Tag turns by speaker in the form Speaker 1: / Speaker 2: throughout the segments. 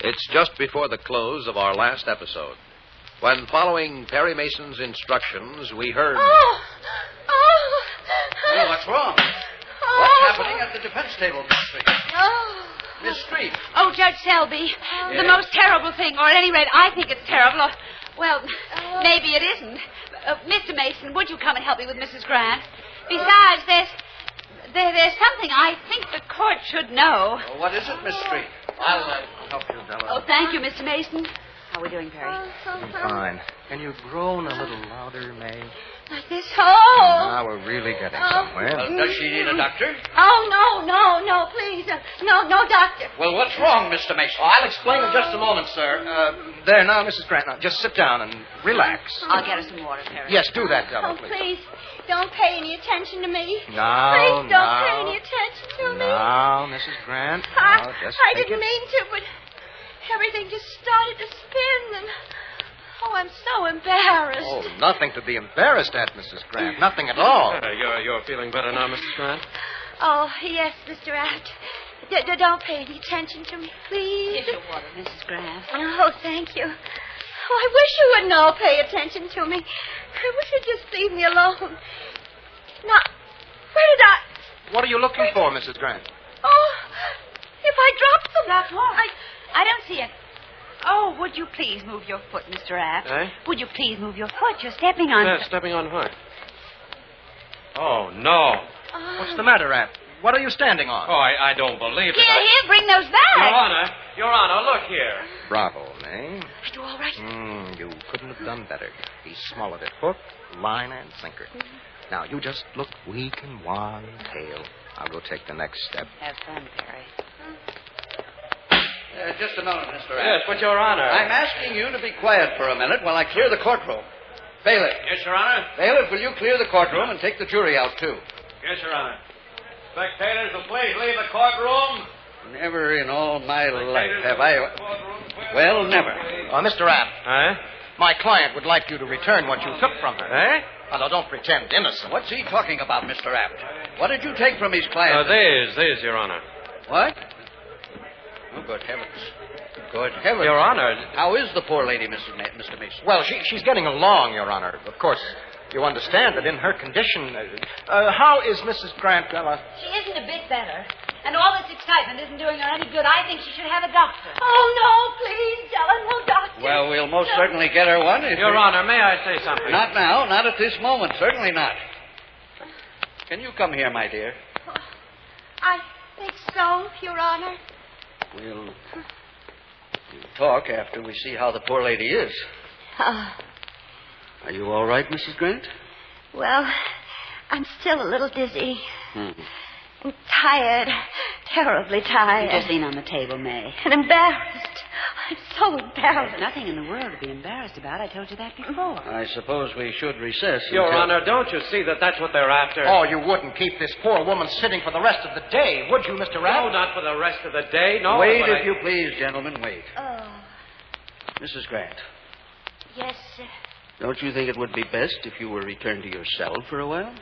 Speaker 1: It's just before the close of our last episode, when, following Perry Mason's instructions, we heard...
Speaker 2: Oh,
Speaker 3: what's wrong? What's happening at the defense table, Miss Street? Miss Street.
Speaker 2: Oh, Judge Selby, the most terrible thing, or at any rate, I think it's terrible. Or, well, maybe it isn't. Mr. Mason, would you come and help me with Mrs. Grant? Besides, there's something I think the court should know.
Speaker 3: Well, what is it, Miss Street? I'll help you, Della.
Speaker 2: Oh, thank you, Mr. Mason. How are we doing, Perry?
Speaker 4: I'm fine. Can you groan a little louder, May?
Speaker 2: Like this? Oh!
Speaker 4: Now we're really getting somewhere.
Speaker 3: Well, does she need a doctor?
Speaker 2: Oh, no, please. No, doctor.
Speaker 3: Well, what's wrong, Mr. Mason?
Speaker 4: I'll explain in just a moment, sir. There, now, Mrs. Grant, now, just sit down and relax.
Speaker 2: I'll get her some water, Perry.
Speaker 4: Yes, do that, Della, please.
Speaker 5: Please, don't pay any attention to me.
Speaker 4: No,
Speaker 5: Please don't pay any attention to me.
Speaker 4: No, Mrs. Grant.
Speaker 5: I
Speaker 4: take
Speaker 5: didn't
Speaker 4: it.
Speaker 5: mean to, but everything just started to spin, and I'm so embarrassed.
Speaker 4: Oh, nothing to be embarrassed at, Mrs. Grant. Nothing at all.
Speaker 6: You're feeling better now, Mrs. Grant?
Speaker 5: Oh, yes, Mr. Abt. Don't pay any attention to me, please.
Speaker 2: Here's your water, Mrs. Grant.
Speaker 5: Oh, thank you. Oh, I wish you wouldn't all pay attention to me. I wish you'd just leave me alone. Now, where did I...
Speaker 4: What are you looking for, Mrs. Grant?
Speaker 5: Oh, if I dropped the...
Speaker 2: Dropped what? I don't see it. Oh, would you please move your foot, Mr. Abt?
Speaker 6: Eh?
Speaker 2: Would you please move your foot? You're stepping on...
Speaker 6: Yeah, stepping on what? Oh, no.
Speaker 4: What's the matter, Abt? What are you standing on?
Speaker 6: Oh, I don't believe it.
Speaker 2: Here, bring those back.
Speaker 6: Your Honor, look here.
Speaker 4: Bravo, May.
Speaker 5: Are you all right?
Speaker 4: You couldn't have done better. He swallowed it hook, line, and sinker. Now, you just look weak and wan and pale. I'll go take the next step.
Speaker 2: Have fun, Perry.
Speaker 3: Just a moment, Mr. Abt.
Speaker 6: Yes, but Your Honor.
Speaker 3: I'm asking you to be quiet for a minute while I clear the courtroom. Bailiff.
Speaker 6: Yes, Your Honor.
Speaker 3: Bailiff, will you clear the courtroom and take the jury out, too?
Speaker 6: Yes, Your Honor. Spectators, will please leave the courtroom.
Speaker 3: Never in all my life have I... Well, never.
Speaker 4: Mr. Abt,
Speaker 6: Eh?
Speaker 4: my client would like you to return what you took from her.
Speaker 6: Eh?
Speaker 4: Now, don't pretend innocent.
Speaker 3: What's he talking about, Mr. Abt? What did you take from his client?
Speaker 6: These, Your Honor.
Speaker 3: What? Oh, good heavens. Good heavens.
Speaker 6: Your Honor.
Speaker 3: How is the poor lady, Mr. Mason?
Speaker 4: Well, she's getting along, Your Honor. Of course, you understand that in her condition... how is Mrs. Grant, Della?
Speaker 2: She isn't a bit better. And all this excitement isn't doing her any good. I think she should have a doctor.
Speaker 5: Oh, no, please, Della, no doctor.
Speaker 3: Well, we'll most certainly get her one.
Speaker 6: Your Honor, may I say something?
Speaker 3: Not now. Not at this moment. Certainly not. Can you come here, my dear?
Speaker 5: I think so, Your Honor.
Speaker 3: We'll talk after we see how the poor lady is. Are you all right, Mrs. Grant?
Speaker 5: Well, I'm still a little dizzy. I'm tired. Terribly tired.
Speaker 2: Just lean on the table, May.
Speaker 5: And embarrassed. I'm so
Speaker 2: There's
Speaker 5: embarrassed.
Speaker 2: nothing in the world to be embarrassed about. I told you that before.
Speaker 3: I suppose we should recess.
Speaker 6: Your
Speaker 3: until...
Speaker 6: Honor, don't you see that that's what they're after?
Speaker 4: Oh, you wouldn't keep this poor woman sitting for the rest of the day, would you, Mr.
Speaker 6: No,
Speaker 4: Abt?
Speaker 6: not for the rest of the day. No.
Speaker 3: Wait,
Speaker 6: but
Speaker 3: if you please, gentlemen, wait.
Speaker 5: Oh,
Speaker 3: Mrs. Grant,
Speaker 5: yes, sir.
Speaker 3: don't you think it would be best if you were returned to your cell for a while?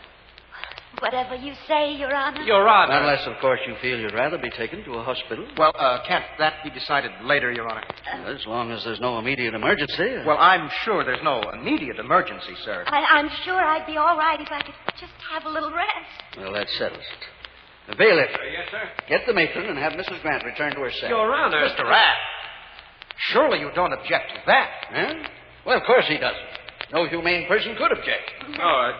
Speaker 5: Whatever you say, Your Honor.
Speaker 6: Your Honor.
Speaker 3: Unless, of course, you feel you'd rather be taken to a hospital.
Speaker 4: Well, can't that be decided later, Your Honor?
Speaker 3: As long as there's no immediate emergency.
Speaker 4: Well, I'm sure there's no immediate emergency, sir.
Speaker 5: I'm sure I'd be all right if I could just have a little rest.
Speaker 3: Well, that settles it. The bailiff,
Speaker 6: Yes, sir.
Speaker 3: get the matron and have Mrs. Grant returned to her cell.
Speaker 6: Your Honor.
Speaker 4: Mr. Abt, surely you don't object to that.
Speaker 3: Huh? Well, of course he doesn't. No humane person could object.
Speaker 6: Oh,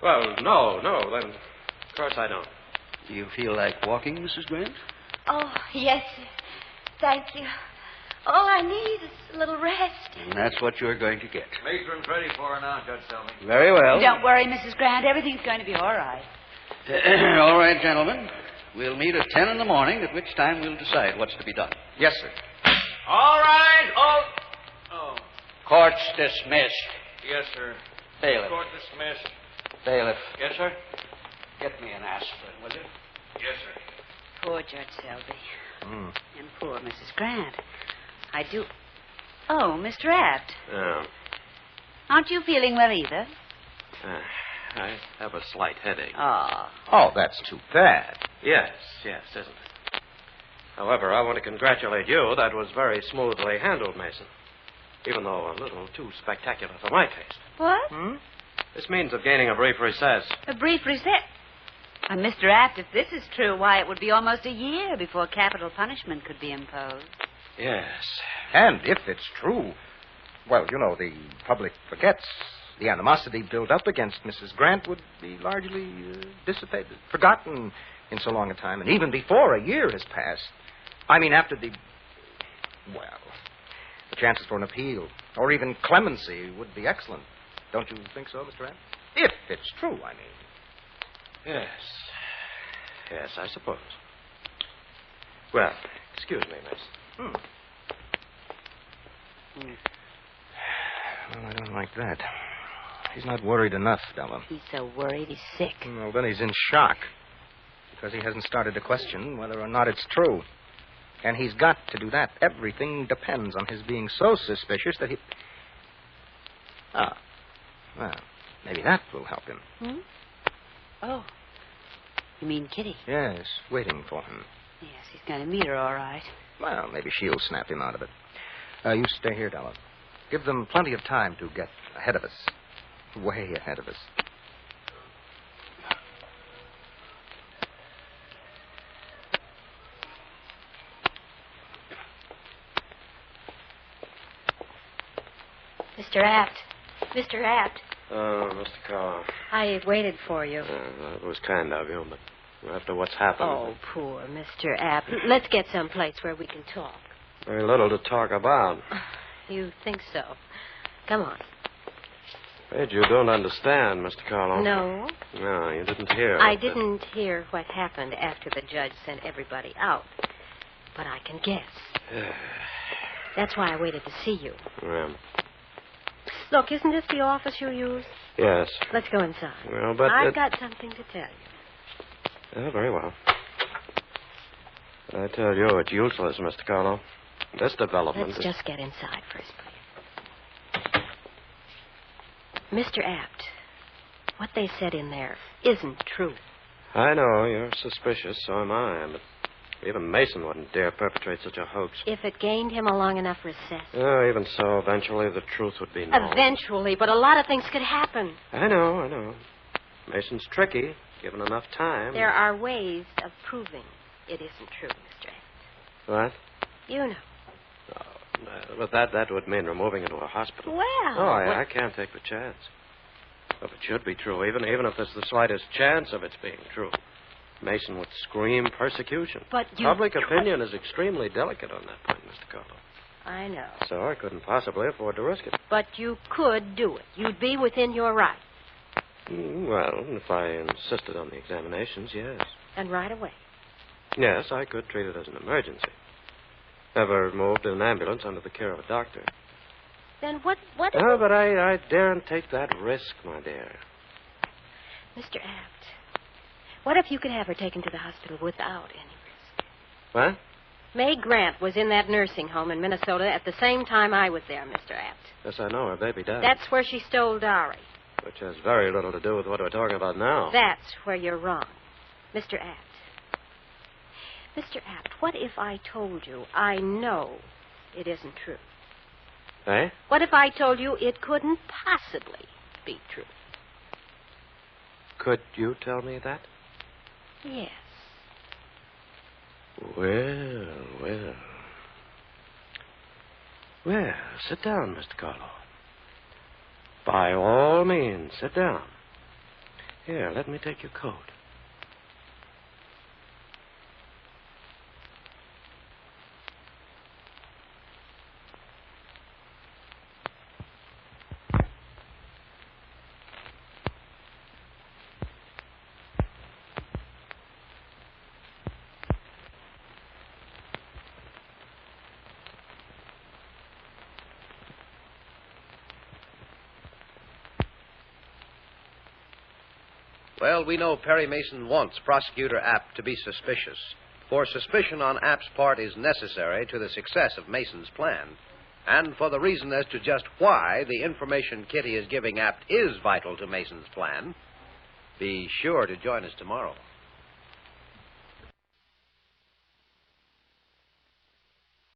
Speaker 6: well, no, then, of course I don't.
Speaker 3: Do you feel like walking, Mrs. Grant?
Speaker 5: Oh, yes, sir. Thank you. All I need is a little rest.
Speaker 3: And that's what you're going to get.
Speaker 6: Matron's ready for her now, Judge Selby.
Speaker 3: Very well.
Speaker 2: Don't worry, Mrs. Grant. Everything's going to be all right.
Speaker 3: All right, gentlemen. We'll meet at 10 in the morning, at which time we'll decide what's to be done.
Speaker 4: Yes, sir.
Speaker 6: All right. Oh.
Speaker 3: Court's dismissed.
Speaker 6: Yes, sir.
Speaker 3: Bailiff.
Speaker 6: Court dismissed.
Speaker 3: Bailiff,
Speaker 6: Yes, sir.
Speaker 3: get me an aspirin, will you?
Speaker 6: Yes, sir.
Speaker 2: Poor Judge Selby. And poor Mrs. Grant. I do... Oh, Mr. Abt.
Speaker 6: Oh.
Speaker 2: Aren't you feeling well either?
Speaker 6: I have a slight headache.
Speaker 2: Oh.
Speaker 4: Oh, that's too bad.
Speaker 6: Yes, isn't it? However, I want to congratulate you. That was very smoothly handled, Mason. Even though a little too spectacular for my taste.
Speaker 2: What?
Speaker 6: This means of gaining a brief recess.
Speaker 2: A brief recess? Mr. Apt, if this is true, why, it would be almost a year before capital punishment could be imposed.
Speaker 6: Yes.
Speaker 4: And if it's true, well, you know, the public forgets. The animosity built up against Mrs. Grant would be largely dissipated, forgotten in so long a time, and even before a year has passed. I mean, after the chances for an appeal, or even clemency, would be excellent. Don't you think so, Mr. Apt? If it's true, I mean.
Speaker 6: Yes. Yes, I suppose. Well, excuse me, Mason.
Speaker 4: Well, I don't like that. He's not worried enough, Della.
Speaker 5: He's so worried he's sick.
Speaker 4: Well, then he's in shock. Because he hasn't started to question whether or not it's true. And he's got to do that. Everything depends on his being so suspicious that he... Well, maybe that will help him.
Speaker 2: Oh. You mean Kitty?
Speaker 4: Yes, waiting for him.
Speaker 2: Yes, he's going to meet her, all right.
Speaker 4: Well, maybe she'll snap him out of it. You stay here, Della. Give them plenty of time to get ahead of us. Way ahead of us.
Speaker 5: Mr. Apt. Mr. Apt.
Speaker 6: Mr. Carl.
Speaker 5: I waited for you.
Speaker 6: That was kind of you, but after what's happened...
Speaker 5: Oh, poor Mr. Apt. Let's get someplace where we can talk.
Speaker 6: Very little to talk about.
Speaker 5: You think so? Come on.
Speaker 6: Ed, you don't understand, Mr. Carlo.
Speaker 5: No?
Speaker 6: No, you didn't hear.
Speaker 5: I didn't hear what happened after the judge sent everybody out. But I can guess. That's why I waited to see you.
Speaker 6: Yeah.
Speaker 5: Look, isn't this the office you use?
Speaker 6: Yes.
Speaker 5: Let's go inside.
Speaker 6: Well, but...
Speaker 5: I've got something to tell you.
Speaker 6: Very well. I tell you, it's useless, Mr. Carlo. This development
Speaker 5: Let's just get inside first, please. Mr. Apt, what they said in there isn't true.
Speaker 6: I know, you're suspicious, so am I, but even Mason wouldn't dare perpetrate such a hoax.
Speaker 5: If it gained him a long enough recess.
Speaker 6: Oh, even so, eventually the truth would be known.
Speaker 5: Eventually, but a lot of things could happen.
Speaker 6: I know. Mason's tricky, given enough time.
Speaker 5: There are ways of proving it isn't true, Mr. Apt.
Speaker 6: What?
Speaker 5: You know.
Speaker 6: But that would mean removing it to a hospital.
Speaker 5: Well...
Speaker 6: I can't take the chance. If it should be true, even if there's the slightest chance of its being true, Mason would scream persecution.
Speaker 5: But you...
Speaker 6: Public opinion is extremely delicate on that point, Mr. Carlo.
Speaker 5: I know.
Speaker 6: So I couldn't possibly afford to risk it.
Speaker 5: But you could do it. You'd be within your right.
Speaker 6: Well, if I insisted on the examinations, yes.
Speaker 5: And right away.
Speaker 6: Yes, I could treat it as an emergency. Ever moved in an ambulance under the care of a doctor.
Speaker 5: Then what
Speaker 6: Oh, but I daren't take that risk, my dear.
Speaker 5: Mr. Apt, what if you could have her taken to the hospital without any risk?
Speaker 6: What?
Speaker 5: May Grant was in that nursing home in Minnesota at the same time I was there, Mr. Apt.
Speaker 6: Yes, I know. Her baby died.
Speaker 5: That's where she stole Dari.
Speaker 6: Which has very little to do with what we're talking about now.
Speaker 5: That's where you're wrong. Mr. Apt. Mr. Apt, what if I told you I know it isn't true?
Speaker 6: Eh?
Speaker 5: What if I told you it couldn't possibly be true?
Speaker 6: Could you tell me that?
Speaker 5: Yes.
Speaker 6: Well. Well, sit down, Mr. Carlo. By all means, sit down. Here, let me take your coat.
Speaker 1: Well, we know Perry Mason wants Prosecutor Apt to be suspicious, for suspicion on Apt's part is necessary to the success of Mason's plan. And for the reason as to just why the information Kitty is giving Apt is vital to Mason's plan, be sure to join us tomorrow.